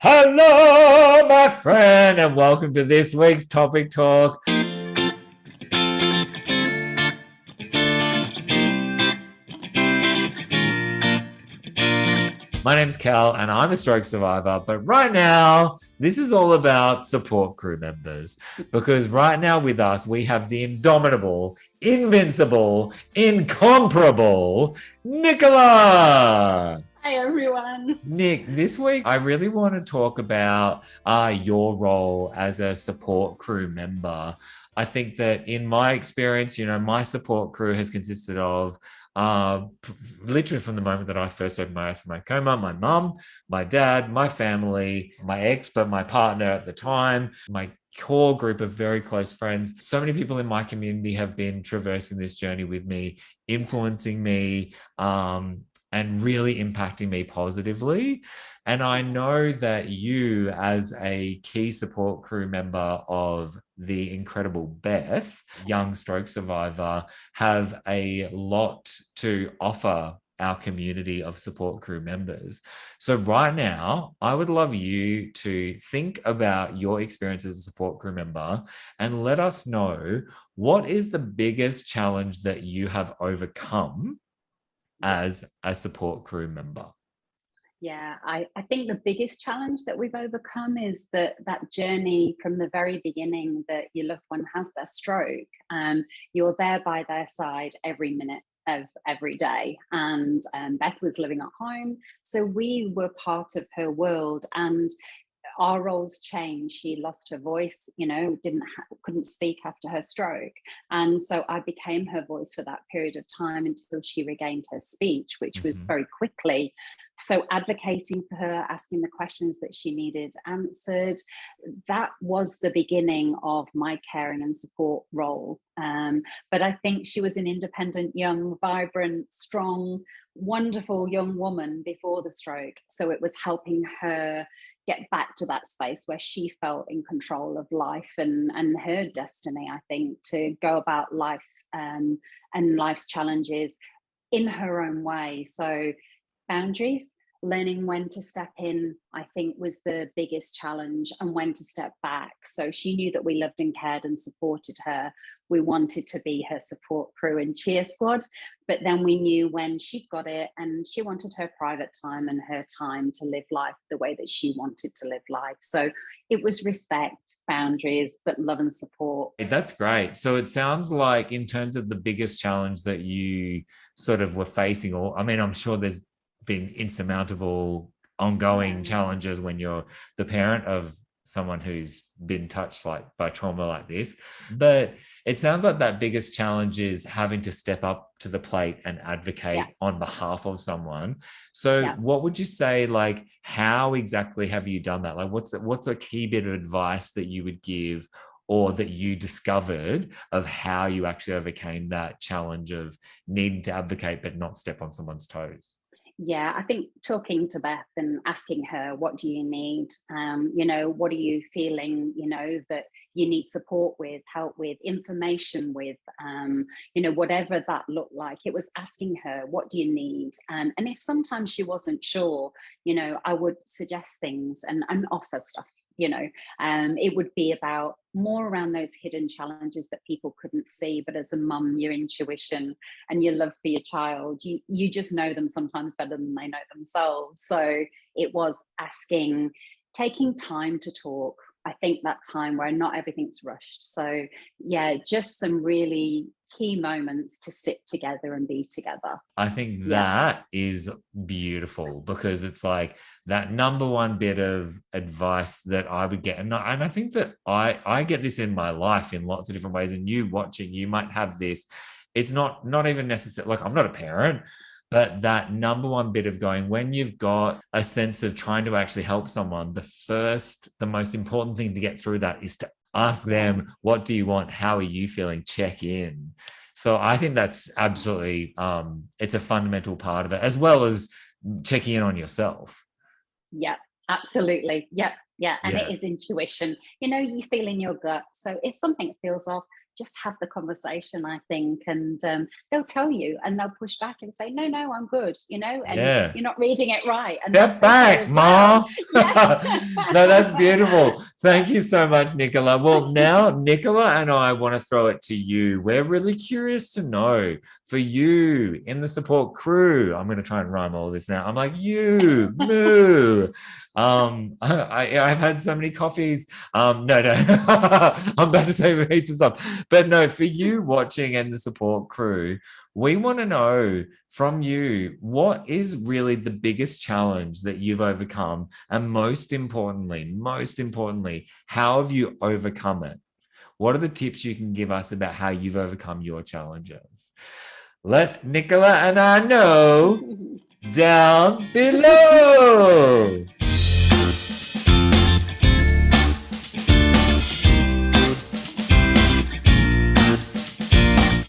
Hello, my friend, and welcome to this week's Topic Talk. My name's Cal, and I'm a stroke survivor. But right now, this is all about support crew members because right now with us, we have the indomitable, invincible, incomparable Nicola. Hi, everyone. Nick, this week I really want to talk about your role as a support crew member. I think that in my experience, my support crew has consisted of uh, literally from the moment that I first opened my eyes from my coma, my mum, my dad, my family, my ex, but my partner at the time, my core group of very close friends. So many people in my community have been traversing this journey with me, influencing me, and really impacting me positively. And I know that you, as a key support crew member of the incredible Beth, young stroke survivor, have a lot to offer our community of support crew members. So right now, I would love you to think about your experience as a support crew member and let us know what is the biggest challenge that you have overcome as a support crew member? Yeah, I think the biggest challenge that we've overcome is that journey from the very beginning that your loved one has their stroke. You're there by their side every minute of every day. And Beth was living at home, so we were part of her world. And our roles changed. She lost her voice, couldn't speak after her stroke, and so I became her voice for that period of time until she regained her speech, which was Mm-hmm. very quickly. So advocating for her, asking the questions that she needed answered, that was the beginning of my caring and support role. But I think she was an independent, young, vibrant, strong, wonderful young woman before the stroke, so it was helping her get back to that space where she felt in control of life and her destiny, I think, to go about life, and life's challenges in her own way. So boundaries, learning when to step in, I think, was the biggest challenge, and when to step back. So she knew that we loved and cared and supported her. We wanted to be her support crew and cheer squad, but then we knew when she'd got it and she wanted her private time and her time to live life the way that she wanted to live life. So it was respect, boundaries, but love and support. That's great. So it sounds like, in terms of the biggest challenge that you sort of were facing, or I mean, I'm sure there's been insurmountable ongoing Yeah. challenges when you're the parent of someone who's been touched like by trauma like this, but it sounds like that biggest challenge is having to step up to the plate and Yeah. advocate on behalf of someone. So Yeah. what would you say, like, how exactly have you done that? Like, what's a key bit of advice that you would give, or that you discovered, of how you actually overcame that challenge of needing to advocate but not step on someone's toes? Yeah, I think talking to Beth and asking her, what do you need? What are you feeling, that you need support with, help with, information with, whatever that looked like. It was asking her, what do you need? And if sometimes she wasn't sure, I would suggest things and offer stuff. It would be about more around those hidden challenges that people couldn't see. But as a mum, your intuition and your love for your child, you just know them sometimes better than they know themselves. So it was asking, taking time to talk. I think that time where not everything's rushed. So yeah, just some really key moments to sit together and be together. I think Yeah. that is beautiful, because it's like that number one bit of advice that I would get. And I think that I get this in my life in lots of different ways. And you watching, you might have this. It's not even necessary. Like, I'm not a parent, but that number one bit of going, when you've got a sense of trying to actually help someone, the most important thing to get through that is to ask Yeah. them, what do you want? How are you feeling? Check in. So I think that's absolutely, it's a fundamental part of it, as well as checking in on yourself. Yeah, absolutely. Yeah, yeah. And it Yeah. is intuition. You feel in your gut. So if something feels off, just have the conversation, I think, and they'll tell you, and they'll push back and say, no, I'm good, and Yeah. you're not reading it right. And Step that's okay back, as Ma. well. No, that's beautiful. Thank you so much, Nicola. Well, now Nicola and I want to throw it to you. We're really curious to know, for you in the support crew, I'm going to try and rhyme all this now. I'm like, you, moo. I've had so many coffees. No. I'm about to say heaps of stuff. But no, for you watching and the support crew, we want to know from you, what is really the biggest challenge that you've overcome? And most importantly, how have you overcome it? What are the tips you can give us about how you've overcome your challenges? Let Nicola and I know down below.